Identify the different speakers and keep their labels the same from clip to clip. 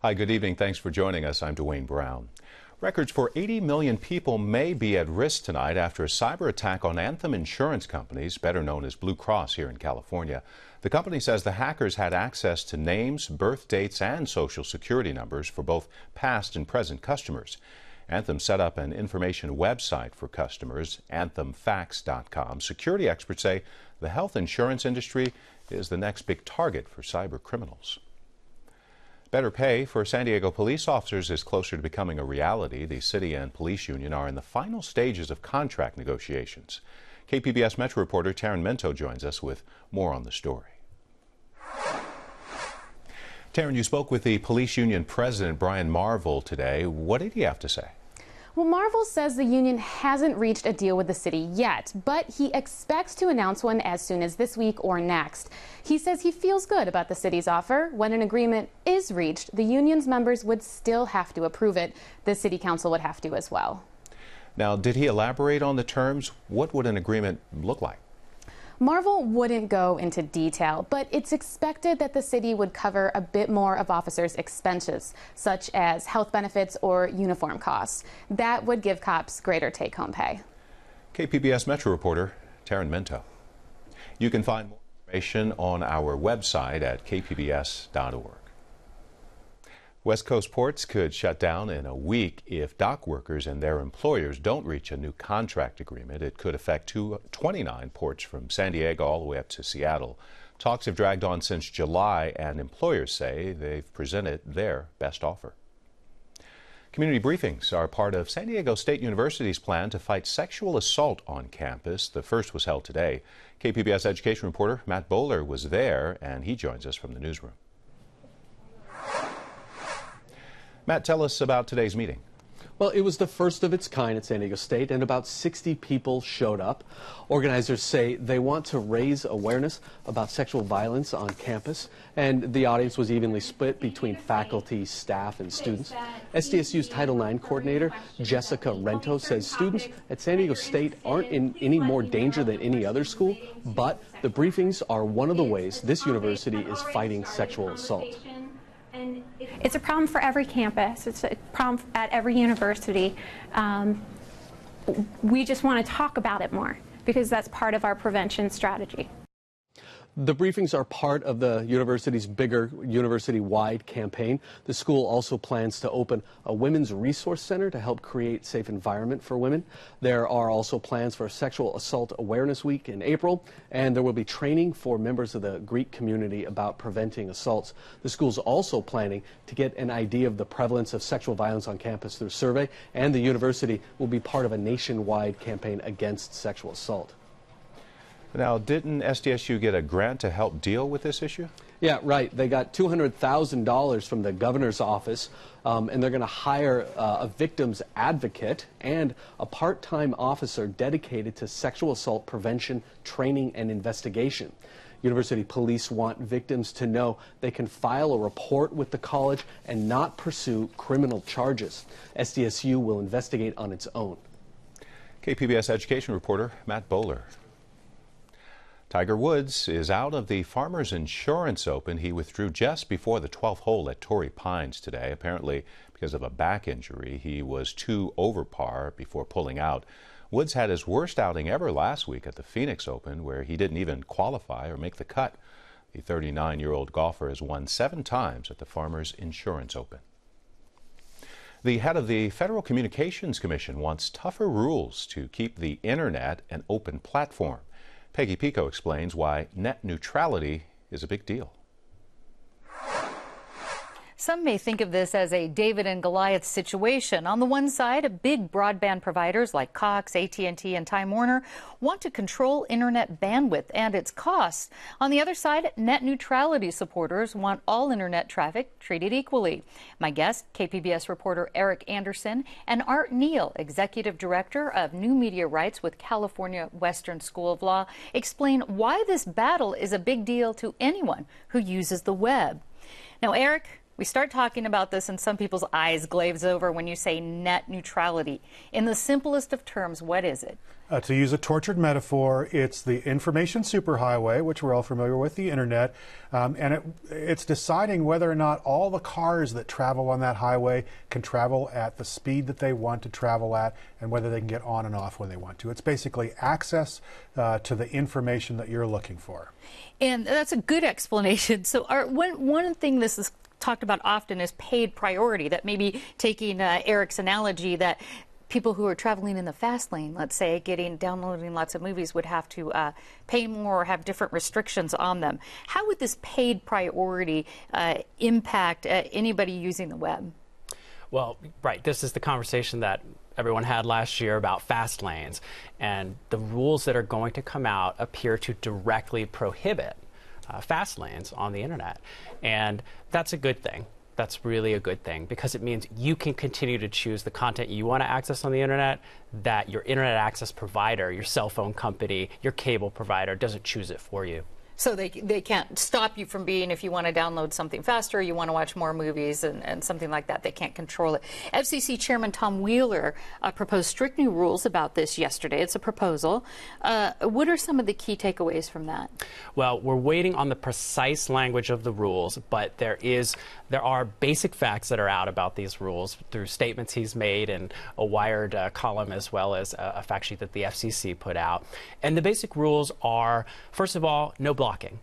Speaker 1: Hi, good evening. Thanks for joining us. I'm Dwayne Brown. Records for 80 million people may be at risk tonight after a cyber attack on Anthem insurance companies, better known as Blue Cross here in California. The company says the hackers had access to names, birth dates, and social security numbers for both past and present customers. Anthem set up an information website for customers, anthemfax.com. Security experts say the health insurance industry is the next big target for cyber criminals. Better pay for San Diego police officers is closer to becoming a reality. The city and police union are in the final stages of contract negotiations. KPBS Metro reporter Taryn Minto joins us with more on the story. Taryn, you spoke with the police union president, Brian Marvel, today. What did he have to say?
Speaker 2: Well, Marvel says the union hasn't reached a deal with the city yet, but he expects to announce one as soon as this week or next. He says he feels good about the city's offer. When an agreement is reached, the union's members would still have to approve it. The city council would have to as well.
Speaker 1: Now, did he elaborate on the terms? What would an agreement look like?
Speaker 2: Marvel wouldn't go into detail, but it's expected that the city would cover a bit more of officers' expenses, such as health benefits or uniform costs. That would give cops greater take-home pay.
Speaker 1: KPBS Metro reporter Taryn Minto. You can find more information on our website at kpbs.org. West Coast ports could shut down in a week if dock workers and their employers don't reach a new contract agreement. It could affect 29 ports from San Diego all the way up to Seattle. Talks have dragged on since July, and employers say they've presented their best offer. Community briefings are part of San Diego State University's plan to fight sexual assault on campus. The first was held today. KPBS education reporter Matt Bowler was there, and he joins us from the newsroom. Matt, tell us about today's meeting.
Speaker 3: Well, it was the first of its kind at San Diego State, and about 60 people showed up. Organizers say they want to raise awareness about sexual violence on campus, and the audience was evenly split between faculty, staff, and students. SDSU's Title IX coordinator, Jessica Rento, says students at San Diego State aren't in any more danger than any other school, but the briefings are one of the ways this university is fighting sexual assault.
Speaker 4: It's a problem for every campus. It's a problem at every university. We just want to talk about it more because that's part of our prevention strategy.
Speaker 3: The briefings are part of the university's bigger university-wide campaign. The school also plans to open a women's resource center to help create a safe environment for women. There are also plans for a Sexual Assault Awareness Week in April, and there will be training for members of the Greek community about preventing assaults. The school's also planning to get an idea of the prevalence of sexual violence on campus through a survey, and the university will be part of a nationwide campaign against sexual assault.
Speaker 1: Now, didn't SDSU get a grant to help deal with this issue?
Speaker 3: Yeah, right. They got $200,000 from the governor's office, and they're going to hire a victim's advocate and a part-time officer dedicated to sexual assault prevention, training, and investigation. University police want victims to know they can file a report with the college and not pursue criminal charges. SDSU will investigate on its own.
Speaker 1: KPBS education reporter Matt Bowler. Tiger Woods is out of the Farmers Insurance Open. He withdrew just before the 12th hole at Torrey Pines today. Apparently, because of a back injury, he was 2 over par before pulling out. Woods had his worst outing ever last week at the Phoenix Open, where he didn't even qualify or make the cut. The 39-year-old golfer has won 7 times at the Farmers Insurance Open. The head of the Federal Communications Commission wants tougher rules to keep the internet an open platform. Peggy Pico explains why net neutrality is a big deal.
Speaker 5: Some may think of this as a David and Goliath situation. On the one side, big broadband providers like Cox, AT&T, and Time Warner want to control internet bandwidth and its costs. On the other side, net neutrality supporters want all internet traffic treated equally. My guest, KPBS reporter Eric Anderson, and Art Neal, executive director of new media rights with California Western School of Law, explain why this battle is a big deal to anyone who uses the web. Now, Eric, We start talking about this and some people's eyes glaze over when you say net neutrality. In the simplest of terms, what is it?
Speaker 6: To use a tortured metaphor, it's the information superhighway, which we're all familiar with, the internet, and it's deciding whether or not all the cars that travel on that highway can travel at the speed that they want to travel at, and whether they can get on and off when they want to. It's basically access to the information that you're looking for.
Speaker 5: And that's a good explanation. So one thing this is talked about often is paid priority, that maybe taking Eric's analogy that people who are traveling in the fast lane, let's say, downloading lots of movies would have to pay more or have different restrictions on them. How would this paid priority impact anybody using the web?
Speaker 7: Well, right, this is the conversation that everyone had last year about fast lanes, and the rules that are going to come out appear to directly prohibit fast lanes on the internet. And that's a good thing. That's really a good thing, because it means you can continue to choose the content you want to access on the internet, that your internet access provider, your cell phone company, your cable provider doesn't choose it for you.
Speaker 5: So they can't stop you from being, if you want to download something faster, you want to watch more movies and something like that, they can't control it. FCC Chairman Tom Wheeler proposed strict new rules about this yesterday. It's a proposal. What are some of the key takeaways from that?
Speaker 7: Well, we're waiting on the precise language of the rules, but there are basic facts that are out about these rules through statements he's made in a Wired column, as well as a fact sheet that the FCC put out. And the basic rules are, first of all, no blocking,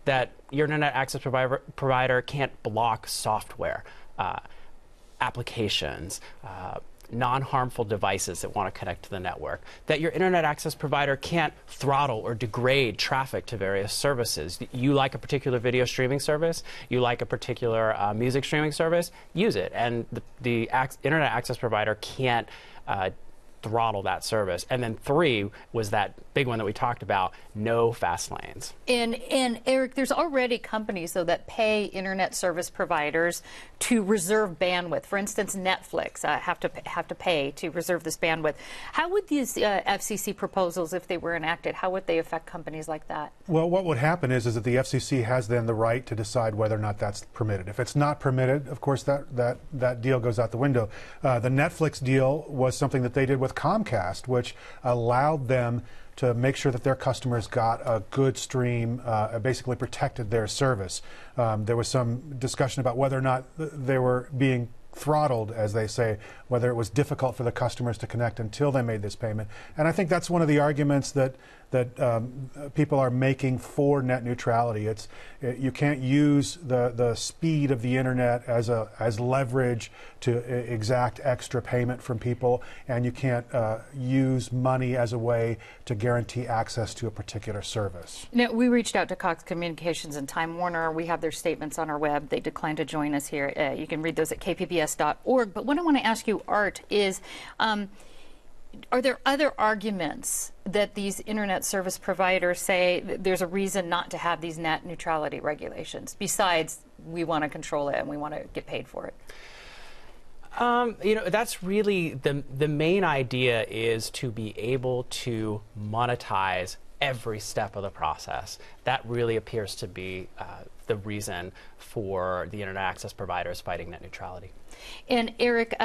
Speaker 7: that your internet access provider can't block software, applications, non-harmful devices that want to connect to the network, that your internet access provider can't throttle or degrade traffic to various services. You like a particular video streaming service, you like a particular music streaming service, use it, and the internet access provider can't throttle that service. And then 3 was that big one that we talked about, no fast lanes.
Speaker 5: And Eric, there's already companies, though, that pay internet service providers to reserve bandwidth. For instance, Netflix have to pay to reserve this bandwidth. How would these FCC proposals, if they were enacted, how would they affect companies like that?
Speaker 6: Well, what would happen is that the FCC has then the right to decide whether or not that's permitted. If it's not permitted, of course, that deal goes out the window. The Netflix deal was something that they did with Comcast, which allowed them to make sure that their customers got a good stream, basically protected their service. There was some discussion about whether or not they were being throttled, as they say, whether it was difficult for the customers to connect until they made this payment. And I think that's one of the arguments that people are making for net neutrality. You can't use the speed of the internet as leverage to exact extra payment from people, and you can't use money as a way to guarantee access to a particular service.
Speaker 5: Now, we reached out to Cox Communications and Time Warner. We have their statements on our web. They declined to join us here. You can read those at kpbs.org. But what I want to ask you, Art, is are there other arguments that these internet service providers say that there's a reason not to have these net neutrality regulations, besides we want to control it and we want to get paid for it?
Speaker 7: That's really the main idea, is to be able to monetize every step of the process. That really appears to be the reason for the internet access providers fighting net neutrality.
Speaker 5: And Eric,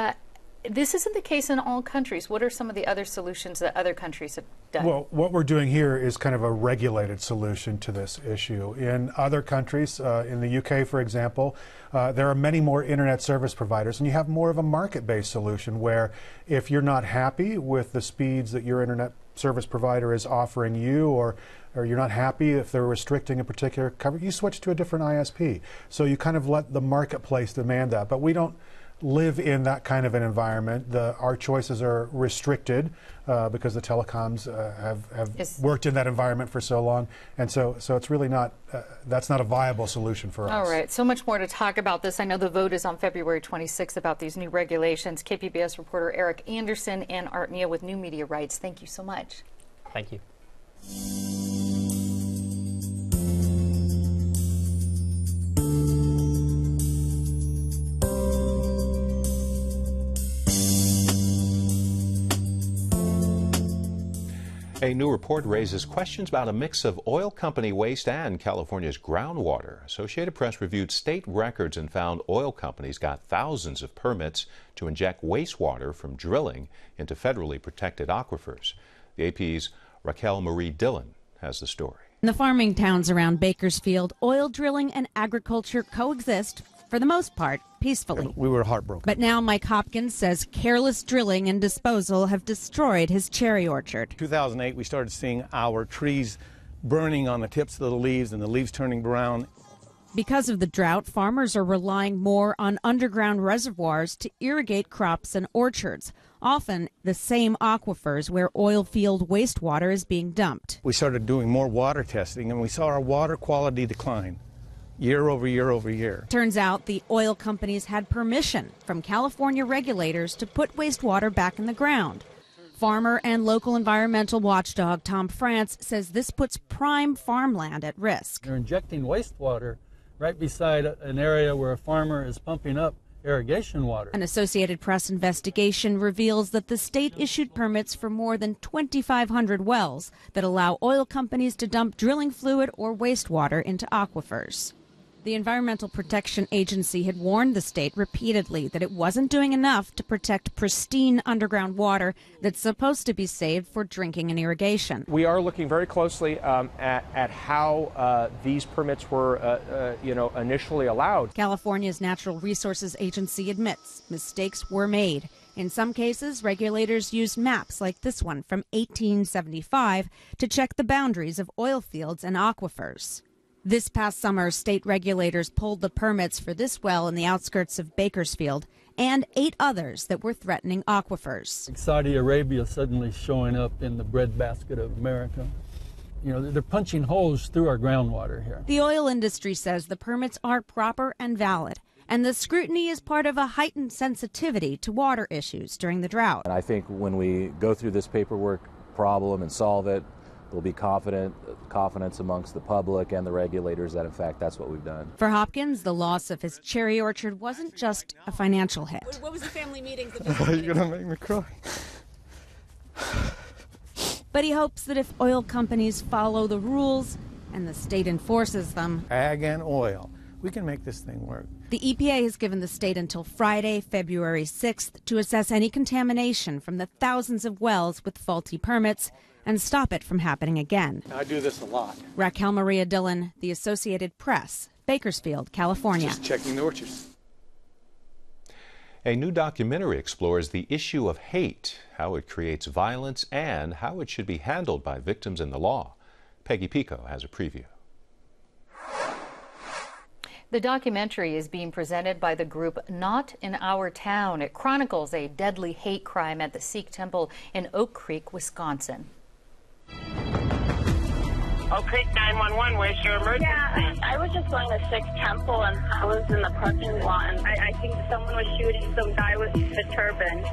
Speaker 5: this isn't the case in all countries. What are some of the other solutions that other countries have done?
Speaker 6: Well, what we're doing here is kind of a regulated solution to this issue. In other countries, in the UK, for example, there are many more internet service providers, and you have more of a market-based solution where if you're not happy with the speeds that your internet service provider is offering you, or you're not happy if they're restricting a particular coverage, you switch to a different ISP. So you kind of let the marketplace demand that. But we don't live in that kind of an environment. Our choices are restricted because the telecoms have worked in that environment for so long, and so it's really not, that's not a viable solution for us.
Speaker 5: All right, so much more to talk about this. I know the vote is on February 26th about these new regulations. KPBS reporter Eric Anderson and Art Neal with New Media Rights. Thank you so much.
Speaker 7: Thank you.
Speaker 1: A new report raises questions about a mix of oil company waste and California's groundwater. Associated Press reviewed state records and found oil companies got thousands of permits to inject wastewater from drilling into federally protected aquifers. The AP's Raquel Marie Dillon has the story.
Speaker 8: In the farming towns around Bakersfield, oil drilling and agriculture coexist, for the most part, peacefully.
Speaker 9: We were heartbroken.
Speaker 8: But now Mike Hopkins says careless drilling and disposal have destroyed his cherry orchard.
Speaker 9: 2008, we started seeing our trees burning on the tips of the leaves and the leaves turning brown.
Speaker 8: Because of the drought, farmers are relying more on underground reservoirs to irrigate crops and orchards, often the same aquifers where oil field wastewater is being dumped.
Speaker 9: We started doing more water testing, and we saw our water quality decline year over year over year.
Speaker 8: Turns out the oil companies had permission from California regulators to put wastewater back in the ground. Farmer and local environmental watchdog Tom France says this puts prime farmland at risk.
Speaker 10: They're injecting wastewater right beside an area where a farmer is pumping up irrigation water.
Speaker 8: An Associated Press investigation reveals that the state issued permits for more than 2,500 wells that allow oil companies to dump drilling fluid or wastewater into aquifers. The Environmental Protection Agency had warned the state repeatedly that it wasn't doing enough to protect pristine underground water that's supposed to be saved for drinking and irrigation.
Speaker 11: We are looking very closely at how these permits were, initially allowed.
Speaker 8: California's Natural Resources Agency admits mistakes were made. In some cases, regulators used maps like this one from 1875 to check the boundaries of oil fields and aquifers. This past summer, state regulators pulled the permits for this well in the outskirts of Bakersfield and 8 others that were threatening aquifers.
Speaker 10: Saudi Arabia suddenly showing up in the breadbasket of America. You know, they're punching holes through our groundwater here.
Speaker 8: The oil industry says the permits are proper and valid, and the scrutiny is part of a heightened sensitivity to water issues during the drought.
Speaker 12: And I think when we go through this paperwork problem and solve it, there'll be confidence amongst the public and the regulators that, in fact, that's what we've done.
Speaker 8: For Hopkins, the loss of his cherry orchard wasn't just a financial hit.
Speaker 13: What was the family meetings?
Speaker 9: You're going to make me cry.
Speaker 8: But he hopes that if oil companies follow the rules and the state enforces them,
Speaker 9: ag and oil, we can make this thing work.
Speaker 8: The EPA has given the state until Friday, February 6th, to assess any contamination from the thousands of wells with faulty permits and stop it from happening again.
Speaker 9: I do this a lot.
Speaker 8: Raquel Marie Dillon, The Associated Press, Bakersfield, California.
Speaker 9: Just checking the orchards.
Speaker 1: A new documentary explores the issue of hate, how it creates violence, and how it should be handled by victims in the law. Peggy Pico has a preview.
Speaker 5: The documentary is being presented by the group Not in Our Town. It chronicles a deadly hate crime at the Sikh temple in Oak Creek, Wisconsin.
Speaker 14: Oak Creek 911, where's your emergency?
Speaker 15: Yeah, I was just going to Sikh temple and I was in the parking lot and I think someone was shooting some guy with the turban.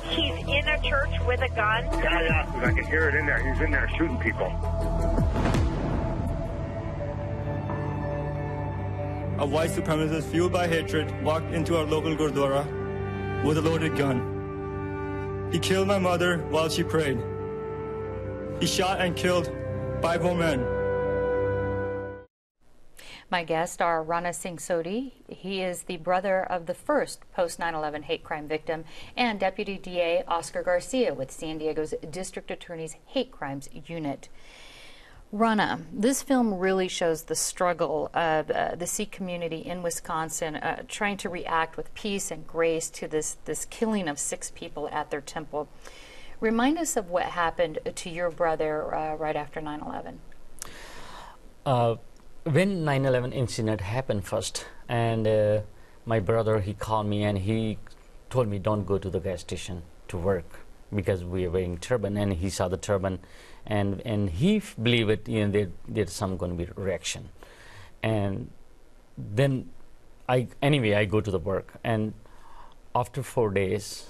Speaker 14: He's in a church with a gun?
Speaker 16: Yeah, I can hear it in there. He's in there shooting people.
Speaker 17: A white supremacist fueled by hatred walked into our local Gurdwara with a loaded gun. He killed my mother while she prayed. He shot and killed 5 more men.
Speaker 5: My guests are Rana Singh Sodhi. He is the brother of the first post 9/11 hate crime victim, and Deputy DA Oscar Garcia with San Diego's District Attorney's Hate Crimes Unit. Rana, this film really shows the struggle of the Sikh community in Wisconsin trying to react with peace and grace to this killing of 6 people at their temple. Remind us of what happened to your brother right after 9/11.
Speaker 18: When 9/11 incident happened first, and my brother, he called me and he told me don't go to the gas station to work because we are wearing turban, and he saw the turban. And he believed it, there's some going to be reaction. And then I go to the work, and after 4 days,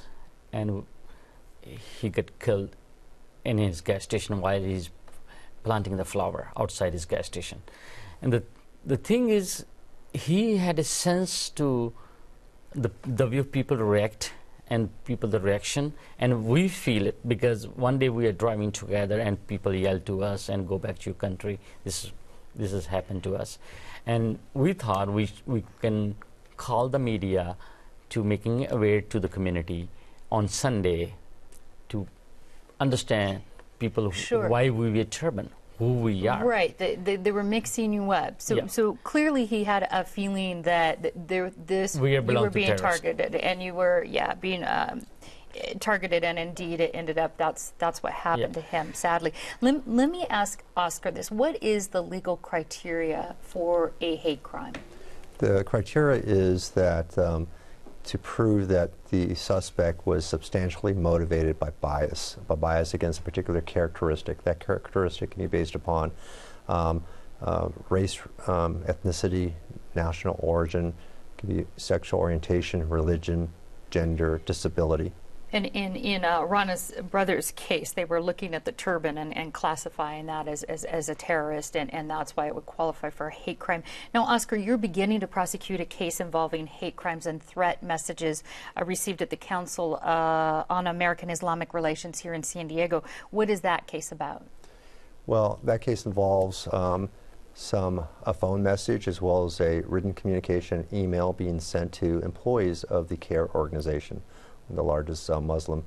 Speaker 18: and he got killed in his gas station while he's planting the flower outside his gas station. And the thing is, he had a sense to the way people react and people the reaction, and we feel it because one day we are driving together and people yell to us and go back to your country. This has happened to us, and we thought we can call the media to making aware to the community on Sunday to understand people why we wear turban, who we are.
Speaker 5: Right, they were mixing you up. So clearly he had a feeling that you were being targeted, and you were being targeted, and indeed it ended up that's what happened to him, sadly. Let me ask Oscar this: what is the legal criteria for a hate crime?
Speaker 13: The criteria is that to prove that the suspect was substantially motivated by bias against a particular characteristic. That characteristic can be based upon race, ethnicity, national origin, can be sexual orientation, religion, gender, disability.
Speaker 5: And in Rana's brother's case, they were looking at the turban and classifying that as a terrorist, and that's why it would qualify for a hate crime. Now, Oscar, you're beginning to prosecute a case involving hate crimes and threat messages received at the Council on American Islamic Relations here in San Diego. What is that case about?
Speaker 13: Well, that case involves a phone message as well as a written communication email being sent to employees of the CARE organization, the largest Muslim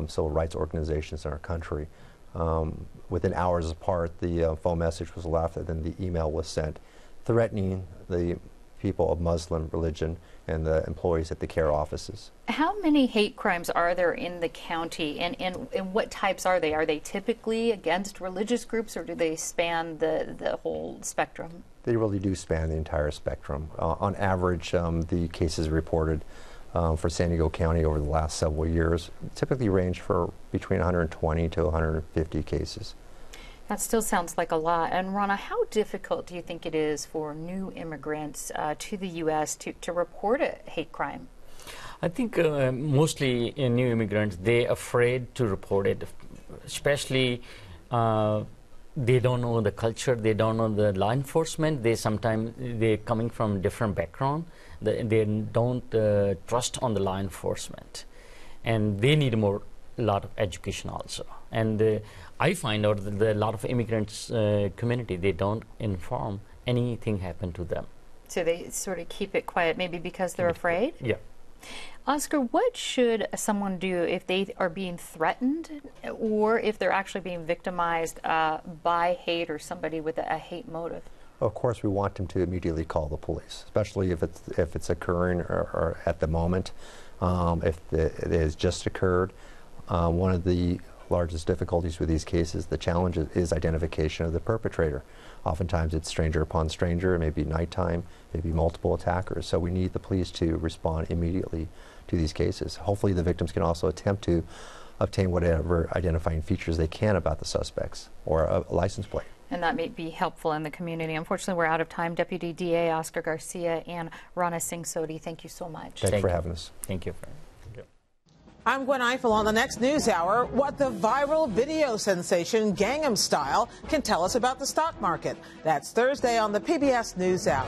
Speaker 13: civil rights organizations in our country. Within hours apart, the phone message was left, and then the email was sent threatening the people of Muslim religion and the employees at the CARE offices.
Speaker 5: How many hate crimes are there in the county, and what types are they? Are they typically against religious groups, or do they span the whole spectrum?
Speaker 13: They really do span the entire spectrum. On average, the cases reported for San Diego County over the last several years typically range for between 120 to 150 cases.
Speaker 5: That still sounds like a lot. And Rana, how difficult do you think it is for new immigrants to the U.S. to report a hate crime?
Speaker 18: I think mostly new immigrants, they're afraid to report it, especially they don't know the culture, they don't know the law enforcement, they're coming from different background. They don't trust on the law enforcement, and they need a lot of education also. And I find out that a lot of immigrants community, they don't inform anything happen to them.
Speaker 5: So they sort of keep it quiet, maybe because they're afraid?
Speaker 18: Yeah.
Speaker 5: Oscar, what should someone do if they are being threatened, or if they're actually being victimized by hate or somebody with a hate motive?
Speaker 13: Of course, we want them to immediately call the police, especially if it's occurring or at the moment. If it has just occurred, one of the largest difficulties with these cases, the challenge is identification of the perpetrator. Oftentimes it's stranger upon stranger, it may be nighttime, maybe multiple attackers, so we need the police to respond immediately to these cases. Hopefully the victims can also attempt to obtain whatever identifying features they can about the suspects or a license plate.
Speaker 5: And that may be helpful in the community. Unfortunately, we're out of time. Deputy DA Oscar Garcia and Rana Singh Sodhi, thank you so much.
Speaker 13: Thank you for having us.
Speaker 18: Thank you.
Speaker 19: I'm Gwen Eiffel. On the next news hour, what the viral video sensation Gangnam Style can tell us about the stock market. That's Thursday on the PBS NewsHour.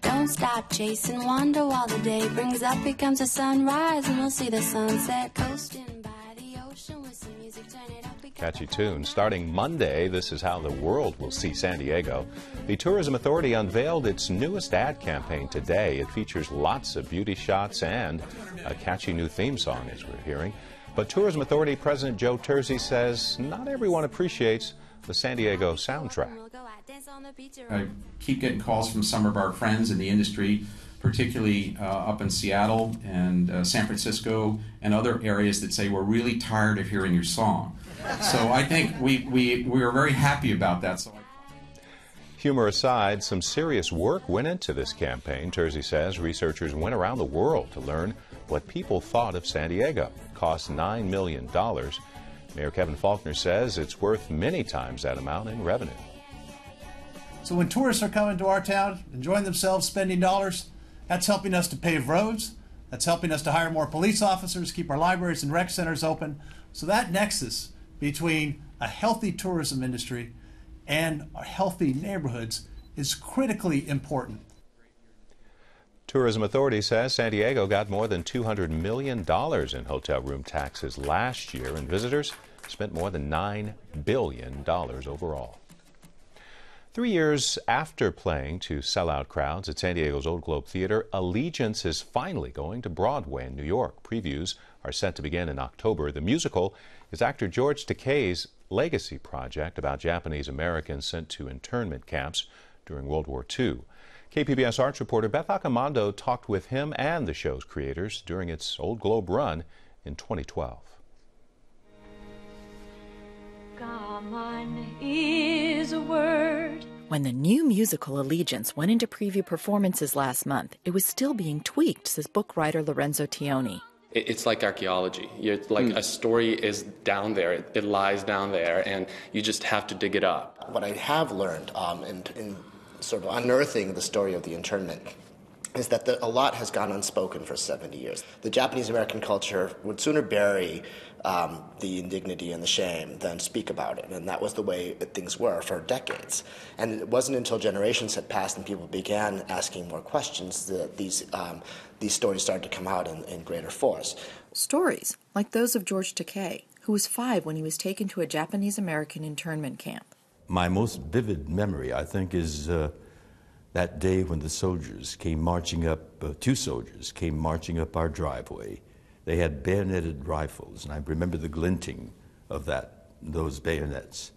Speaker 20: Don't stop chasing wonder while the day brings up. Here comes the sunrise, and we'll see the sunset coasting by the ocean with some music. Turn it up.
Speaker 1: Catchy tune. Starting Monday, this is how the world will see San Diego. The Tourism Authority unveiled its newest ad campaign today. It features lots of beauty shots and a catchy new theme song, as we're hearing. But Tourism Authority President Joe Terzi says not everyone appreciates the San Diego soundtrack.
Speaker 21: I keep getting calls from some of our friends in the industry, particularly up in Seattle and San Francisco and other areas, that say we're really tired of hearing your song. So I think we are very happy about that.
Speaker 1: Humor aside, some serious work went into this campaign. Terzi says researchers went around the world to learn what people thought of San Diego. It cost $9 million. Mayor Kevin Faulkner says it's worth many times that amount in revenue.
Speaker 22: So when tourists are coming to our town, enjoying themselves, spending dollars, that's helping us to pave roads, that's helping us to hire more police officers, keep our libraries and rec centers open. So that nexus between a healthy tourism industry and healthy neighborhoods is critically important.
Speaker 1: Tourism Authority says San Diego got more than $200 million in hotel room taxes last year, and visitors spent more than $9 billion overall. 3 years after playing to sellout crowds at San Diego's Old Globe Theater, Allegiance is finally going to Broadway in New York. Previews are set to begin in October. The musical is actor George Takei's legacy project about Japanese Americans sent to internment camps during World War II. KPBS arts reporter Beth Accomando talked with him and the show's creators during its Old Globe run in 2012.
Speaker 2: Gaman is a word.
Speaker 4: When the new musical Allegiance went into preview performances last month, it was still being tweaked, says book writer Lorenzo Tioni.
Speaker 23: It's like archaeology. It's like a story is down there, it lies down there, and you just have to dig it up.
Speaker 24: What I have learned in sort of unearthing the story of the internment is that a lot has gone unspoken for 70 years. The Japanese American culture would sooner bury the indignity and the shame than speak about it, and that was the way things were for decades. And it wasn't until generations had passed and people began asking more questions that these stories started to come out in greater force.
Speaker 4: Stories like those of George Takei, who was 5 when he was taken to a Japanese American internment camp.
Speaker 25: My most vivid memory, I think, is that day when the soldiers came marching up, 2 soldiers came marching up our driveway. They had bayoneted rifles, and I remember the glinting of those bayonets.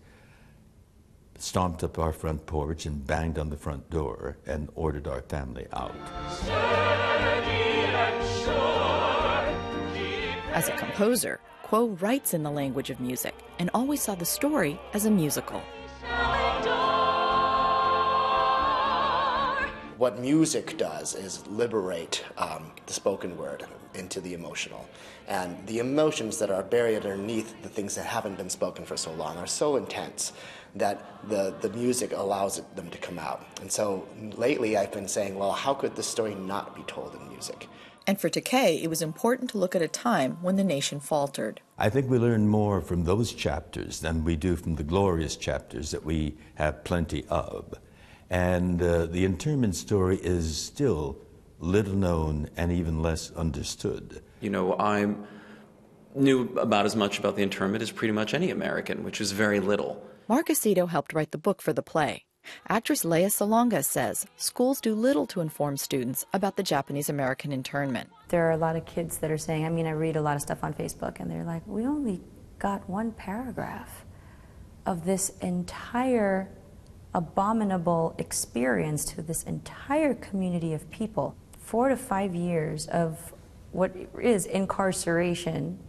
Speaker 25: Stomped up our front porch and banged on the front door and ordered our family out.
Speaker 4: As a composer, Kuo writes in the language of music and always saw the story as a musical.
Speaker 24: What music does is liberate the spoken word into the emotional. And the emotions that are buried underneath the things that haven't been spoken for so long are so intense that the music allows them to come out. And so lately I've been saying, well, how could this story not be told in music?
Speaker 4: And for Takei, it was important to look at a time when the nation faltered.
Speaker 25: I think we learn more from those chapters than we do from the glorious chapters that we have plenty of. And the internment story is still little known and even less understood.
Speaker 26: You know, I knew about as much about the internment as pretty much any American, which is very little.
Speaker 4: Mark Aceto helped write the book for the play. Actress Leia Salonga says schools do little to inform students about the Japanese American internment.
Speaker 27: There are a lot of kids that are saying, I read a lot of stuff on Facebook, and they're like, we only got one paragraph of this entire abominable experience to this entire community of people. 4 to 5 years of what is incarceration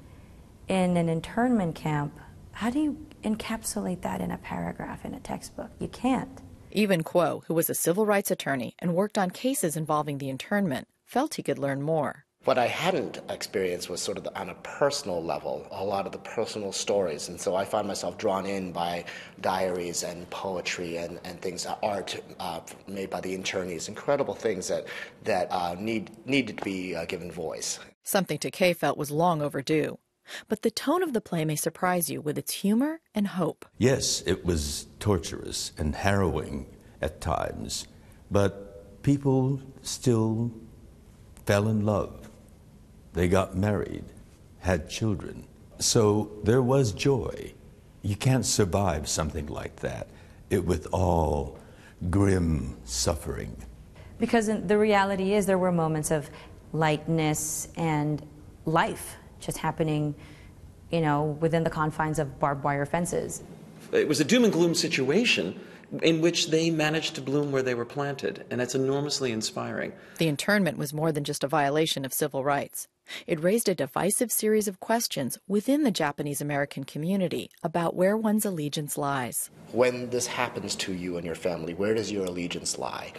Speaker 27: in an internment camp. How do you encapsulate that in a paragraph in a textbook? You can't.
Speaker 4: Even Kuo, who was a civil rights attorney and worked on cases involving the internment, felt he could learn more.
Speaker 24: What I hadn't experienced was sort of on a personal level, a lot of the personal stories. And so I found myself drawn in by diaries and poetry and things, art made by the internees, incredible things that needed to be given voice.
Speaker 4: Something Takei felt was long overdue. But the tone of the play may surprise you with its humor and hope.
Speaker 25: Yes, it was torturous and harrowing at times, but people still fell in love. They got married, had children. So there was joy. You can't survive something like that with all grim suffering.
Speaker 27: Because the reality is there were moments of lightness and life just happening, within the confines of barbed wire fences.
Speaker 26: It was a doom and gloom situation in which they managed to bloom where they were planted, and that's enormously inspiring.
Speaker 4: The internment was more than just a violation of civil rights. It raised a divisive series of questions within the Japanese American community about where one's allegiance lies.
Speaker 24: When this happens to you and your family, where does your allegiance lie?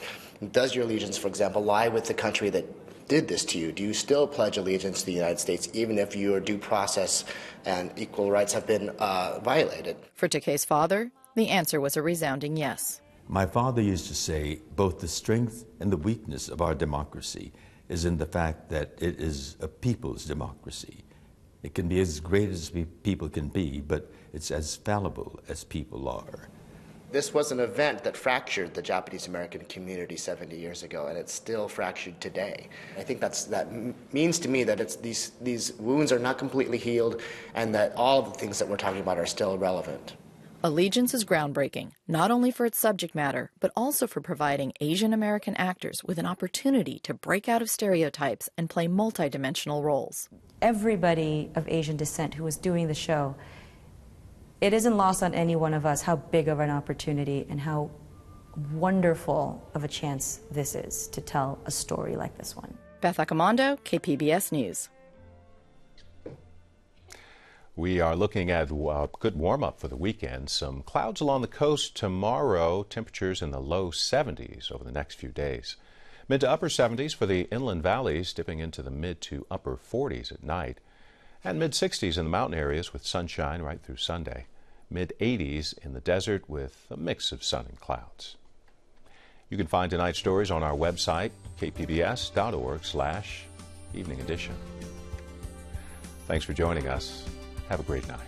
Speaker 24: Does your allegiance, for example, lie with the country that did this to you? Do you still pledge allegiance to the United States even if your due process and equal rights have been violated?
Speaker 4: For Takei's father, the answer was a resounding yes.
Speaker 25: My father used to say both the strength and the weakness of our democracy is in the fact that it is a people's democracy. It can be as great as people can be, but it's as fallible as people are.
Speaker 24: This was an event that fractured the Japanese-American community 70 years ago, and it's still fractured today. I think that means to me that these wounds are not completely healed, and that all of the things that we're talking about are still relevant.
Speaker 4: Allegiance is groundbreaking, not only for its subject matter, but also for providing Asian American actors with an opportunity to break out of stereotypes and play multidimensional roles.
Speaker 27: Everybody of Asian descent who was doing the show, it isn't lost on any one of us how big of an opportunity and how wonderful of a chance this is to tell a story like this one.
Speaker 4: Beth Accomando, KPBS News.
Speaker 1: We are looking at a good warm-up for the weekend. Some clouds along the coast tomorrow, temperatures in the low 70s over the next few days. Mid to upper 70s for the inland valleys, dipping into the mid to upper 40s at night. And mid-60s in the mountain areas with sunshine right through Sunday. Mid-80s in the desert with a mix of sun and clouds. You can find tonight's stories on our website, kpbs.org/evening edition. Thanks for joining us. Have a great night.